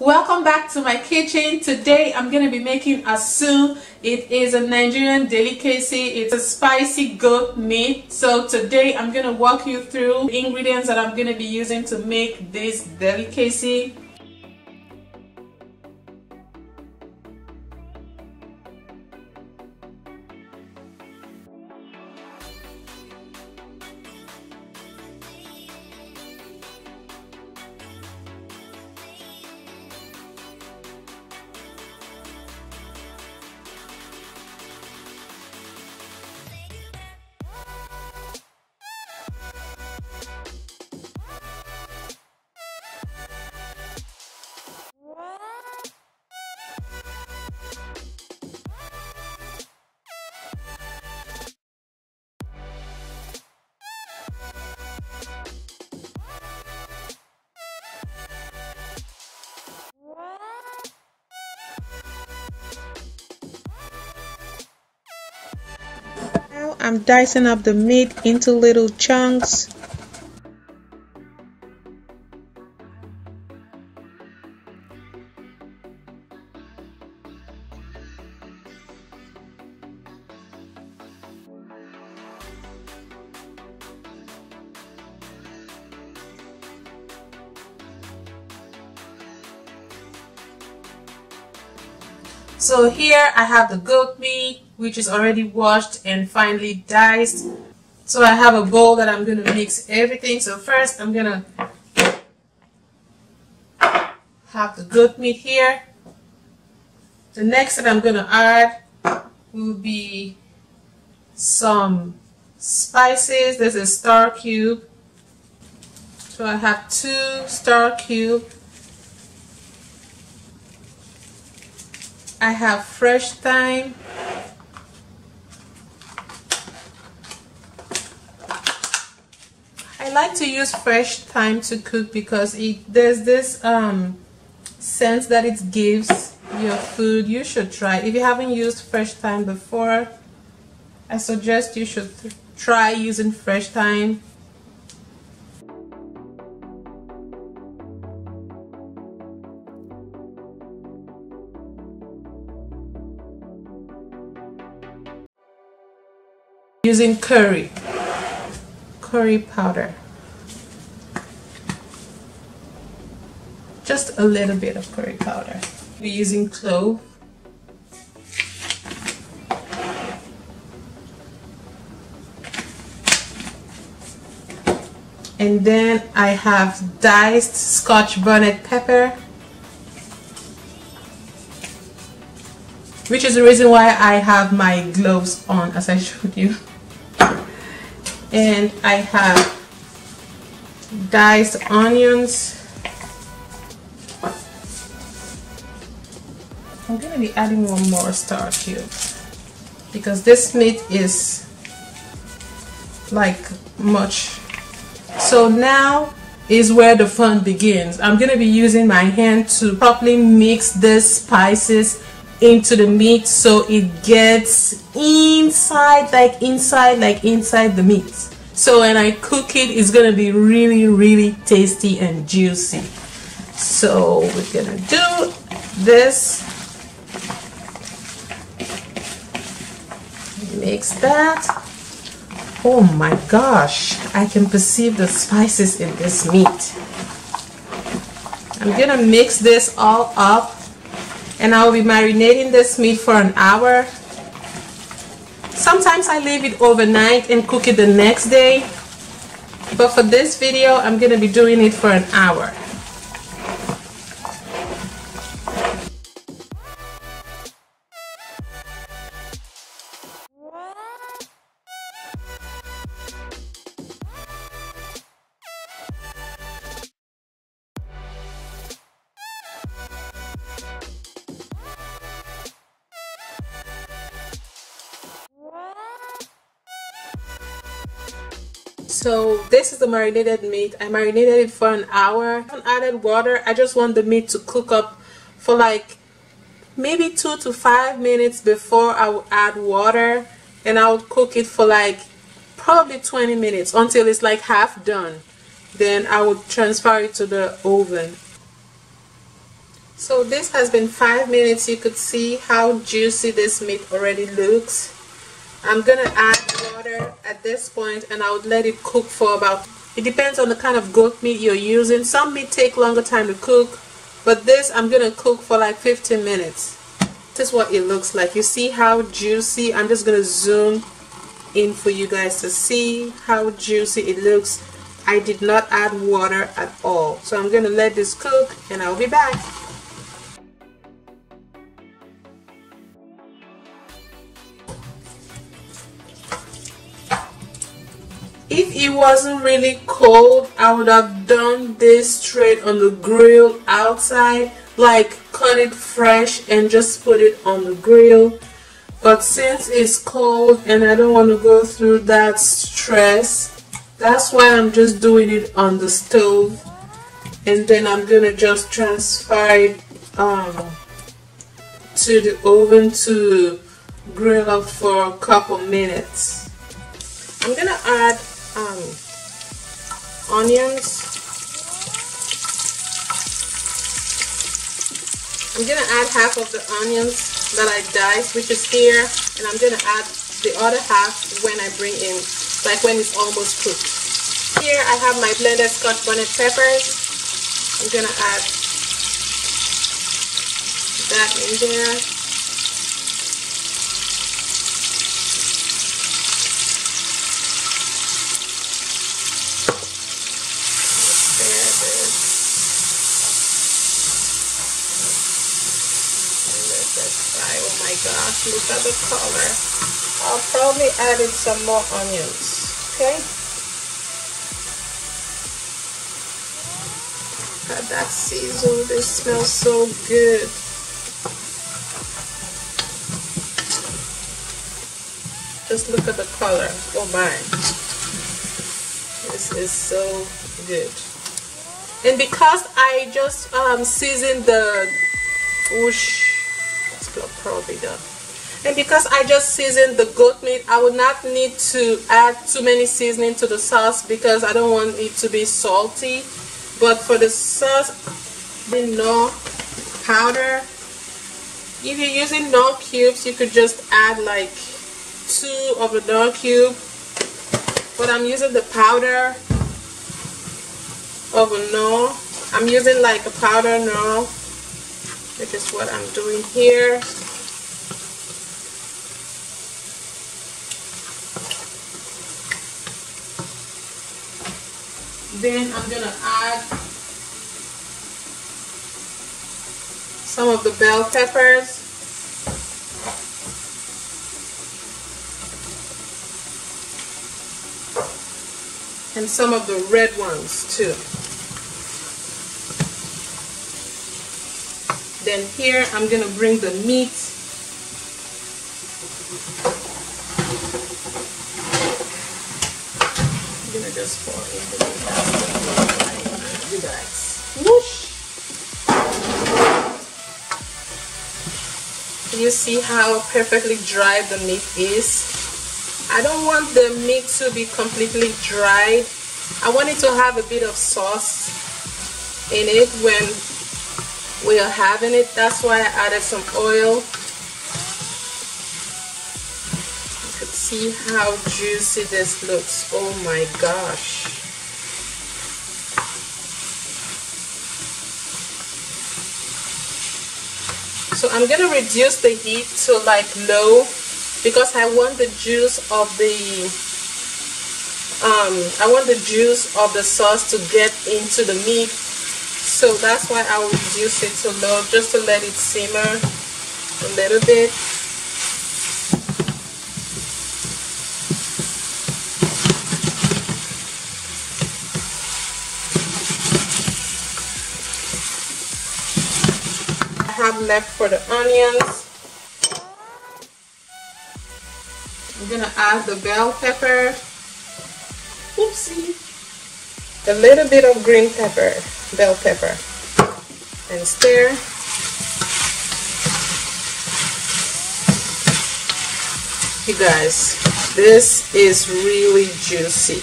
Welcome back to my kitchen. Today I'm going to be making Asun. It is a Nigerian delicacy. It's a spicy goat meat. So today I'm going to walk you through the ingredients that I'm going to be using to make this delicacy. Now I'm dicing up the meat into little chunks. So here I have the goat meat, which is already washed and finely diced. So I have a bowl that I'm going to mix everything. So first I'm going to have the goat meat here. The next that I'm going to add will be some spices. This is star cube. So I have 2 star cube. I have fresh thyme. I like to use fresh thyme to cook because there's this sense that it gives your food. You should try. If you haven't used fresh thyme before, I suggest you should try using fresh thyme. Using curry powder, just a little bit of curry powder. We're using clove, and then I have diced Scotch bonnet pepper, which is the reason why I have my gloves on, as I showed you. And I have diced onions. I'm going to be adding one more star cube because this meat is like much. So now is where the fun begins. I'm going to be using my hand to properly mix the spices into the meat so it gets inside the meat. So when I cook it, it's gonna be really tasty and juicy. So we're gonna do this, mix that. Oh my gosh, I can perceive the spices in this meat. I'm gonna mix this all up, and I will be marinating this meat for an hour. Sometimes I leave it overnight and cook it the next day, but for this video I'm going to be doing it for an hour. So this is the marinated meat. I marinated it for an hour. I haven't added water. I just want the meat to cook up for like maybe 2 to 5 minutes before I will add water, and I will cook it for like probably 20 minutes until it's like half done. Then I will transfer it to the oven. So this has been 5 minutes. You could see how juicy this meat already looks. I'm gonna add water at this point, and I would let it cook for about, it depends on the kind of goat meat you're using. Some meat take longer time to cook, but this I'm gonna cook for like 15 minutes. This is what it looks like. You see how juicy? I'm just gonna zoom in for you guys to see how juicy it looks. I did not add water at all. So I'm gonna let this cook and I'll be back. If it wasn't really cold, I would have done this straight on the grill outside, like cut it fresh and just put it on the grill. But since it's cold and I don't want to go through that stress, that's why I'm just doing it on the stove. And then I'm gonna just transfer it to the oven to grill up for a couple minutes. I'm gonna add onions. I'm gonna add half of the onions that I diced, which is here, and I'm gonna add the other half when I bring in, like when it's almost cooked. Here I have my blended Scotch bonnet peppers. I'm gonna add that in there. Oh my gosh, look at the color. I'll probably add in some more onions. Okay, got that seasoned. This smells so good. Just look at the color. Oh my, this is so good. And because I just seasoned the probably done. And because I just seasoned the goat meat, I would not need to add too many seasoning to the sauce because I don't want it to be salty. But for the sauce, the knorr powder, if you're using knorr cubes, you could just add like 2 of the knorr cube. But I'm using the powder of a knorr. I'm using like a powder knorr, which is what I'm doing here. Then I'm gonna add some of the bell peppers. And some of the red ones too. Then here I'm gonna bring the meat. I'm gonna just pour in the meat. You guys, whoosh! You see how perfectly dry the meat is? I don't want the meat to be completely dried. I want it to have a bit of sauce in it when we are having it. That's why I added some oil. You could see how juicy this looks. Oh my gosh. So I'm gonna reduce the heat to like low because I want the juice of the sauce to get into the meat. So that's why I will reduce it to low, just to let it simmer a little bit. I have left for the onions. I'm gonna add the bell pepper. Oopsie. A little bit of green pepper, bell pepper, and stir. You guys, this is really juicy.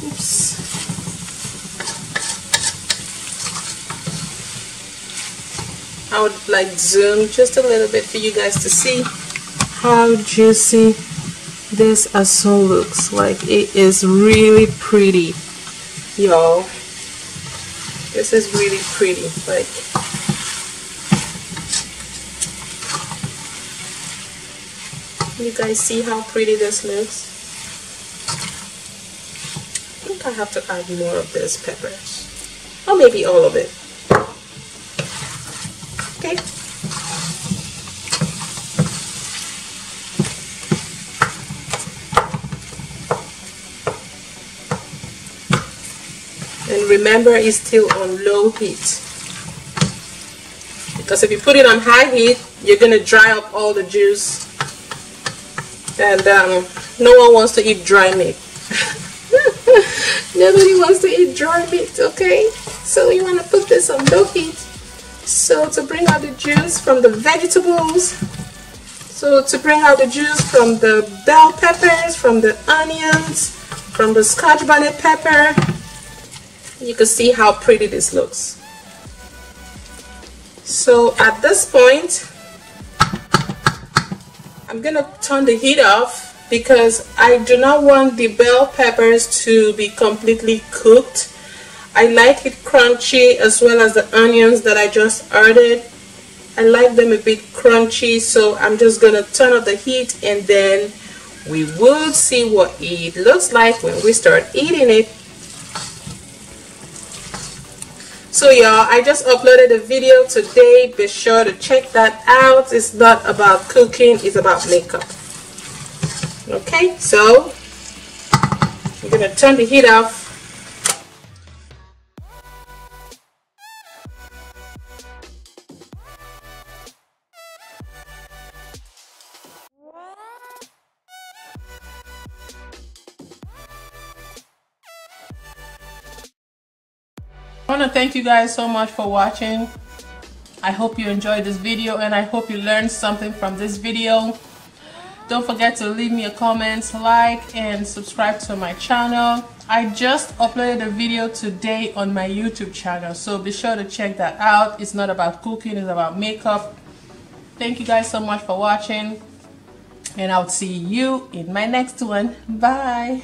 Oops. I would like zoom just a little bit for you guys to see how juicy this asun looks. Like, it is really pretty, y'all. This is really pretty. Like, you guys see how pretty this looks? I think I have to add more of this peppers, or maybe all of it. Okay. And remember, it's still on low heat, because if you put it on high heat, you're gonna dry up all the juice, and no one wants to eat dry meat. Nobody wants to eat dry meat, okay? So you want to put this on low heat, so to bring out the juice from the vegetables, so to bring out the juice from the bell peppers, from the onions, from the scotch bonnet pepper. You can see how pretty this looks. So at this point, I'm gonna turn the heat off, because I do not want the bell peppers to be completely cooked. I like it crunchy, as well as the onions that I just added. I like them a bit crunchy, so I'm just gonna turn up the heat, and then we will see what it looks like when we start eating it. So y'all, I just uploaded a video today. Be sure to check that out. It's not about cooking, it's about makeup. Okay, so I'm gonna turn the heat off. I want to thank you guys so much for watching. I hope you enjoyed this video, and I hope you learned something from this video. Don't forget to leave me a comment, like, and subscribe to my channel. I just uploaded a video today on my YouTube channel, so be sure to check that out. It's not about cooking, it's about makeup. Thank you guys so much for watching, and I'll see you in my next one. Bye.